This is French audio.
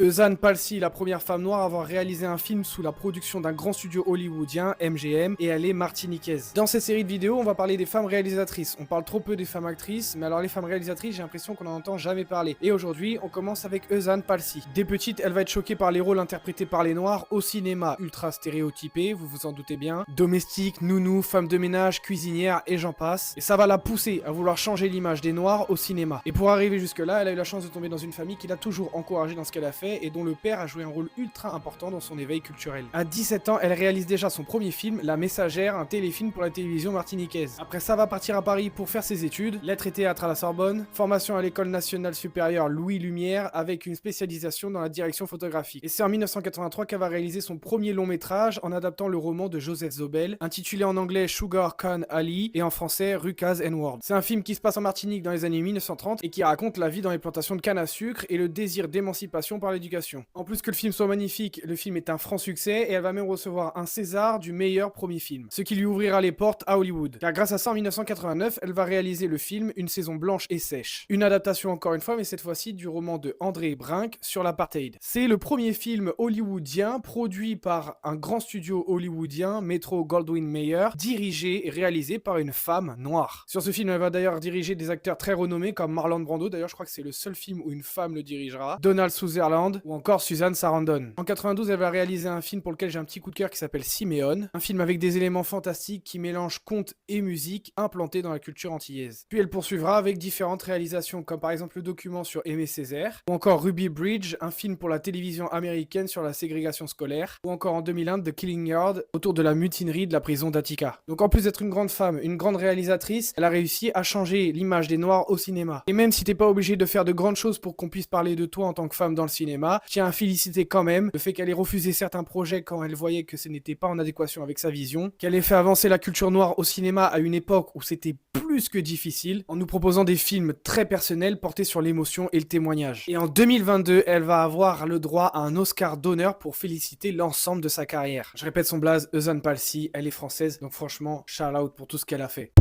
Eusanne Palcy, la première femme noire à avoir réalisé un film sous la production d'un grand studio hollywoodien, MGM, et elle est martiniquaise. Dans cette série de vidéos, on va parler des femmes réalisatrices. On parle trop peu des femmes actrices, mais alors les femmes réalisatrices, j'ai l'impression qu'on n'en entend jamais parler. Et aujourd'hui, on commence avec Eusanne Palcy. Dès petite, elle va être choquée par les rôles interprétés par les noirs au cinéma, ultra stéréotypés, vous vous en doutez bien. Domestique, nounou, femme de ménage, cuisinière, et j'en passe. Et ça va la pousser à vouloir changer l'image des noirs au cinéma. Et pour arriver jusque-là, elle a eu la chance de tomber dans une famille qui l'a toujours encouragée dans ce qu'elle a fait, et dont le père a joué un rôle ultra important dans son éveil culturel. À 17 ans, elle réalise déjà son premier film, La Messagère, un téléfilm pour la télévision martiniquaise. Après ça, va partir à Paris pour faire ses études, lettres et théâtre à la Sorbonne, formation à l'École nationale supérieure Louis Lumière avec une spécialisation dans la direction photographique. Et c'est en 1983 qu'elle va réaliser son premier long métrage en adaptant le roman de Joseph Zobel, intitulé en anglais Sugar Cane Ali et en français Rucas and Ward. C'est un film qui se passe en Martinique dans les années 1930 et qui raconte la vie dans les plantations de canne à sucre et le désir d'émancipation par l'éducation. En plus que le film soit magnifique, le film est un franc succès et elle va même recevoir un César du meilleur premier film, ce qui lui ouvrira les portes à Hollywood. Car grâce à ça, en 1989, elle va réaliser le film Une saison blanche et sèche. Une adaptation encore une fois, mais cette fois-ci du roman de André Brink sur l'apartheid. C'est le premier film hollywoodien produit par un grand studio hollywoodien, Metro-Goldwyn-Mayer, dirigé et réalisé par une femme noire. Sur ce film, elle va d'ailleurs diriger des acteurs très renommés comme Marlon Brando, d'ailleurs je crois que c'est le seul film où une femme le dirigera, Donald Sutherland ou encore Suzanne Sarandon. En 92, elle va réaliser un film pour lequel j'ai un petit coup de cœur qui s'appelle Siméon, un film avec des éléments fantastiques qui mélangent conte et musique implantés dans la culture antillaise. Puis elle poursuivra avec différentes réalisations comme par exemple le document sur Aimé Césaire, ou encore Ruby Bridge, un film pour la télévision américaine sur la ségrégation scolaire, ou encore en 2001 The Killing Yard autour de la mutinerie de la prison d'Attica. Donc en plus d'être une grande femme, une grande réalisatrice, elle a réussi à changer l'image des noirs au cinéma. Et même si t'es pas obligé de faire de grandes choses pour qu'on puisse parler de toi en tant que femme dans le cinéma, je tiens à féliciter quand même le fait qu'elle ait refusé certains projets quand elle voyait que ce n'était pas en adéquation avec sa vision, qu'elle ait fait avancer la culture noire au cinéma à une époque où c'était plus que difficile, en nous proposant des films très personnels portés sur l'émotion et le témoignage. Et en 2022, elle va avoir le droit à un Oscar d'honneur pour féliciter l'ensemble de sa carrière. Je répète son blaze, Eusanne Palcy, elle est française, donc franchement, shout out pour tout ce qu'elle a fait.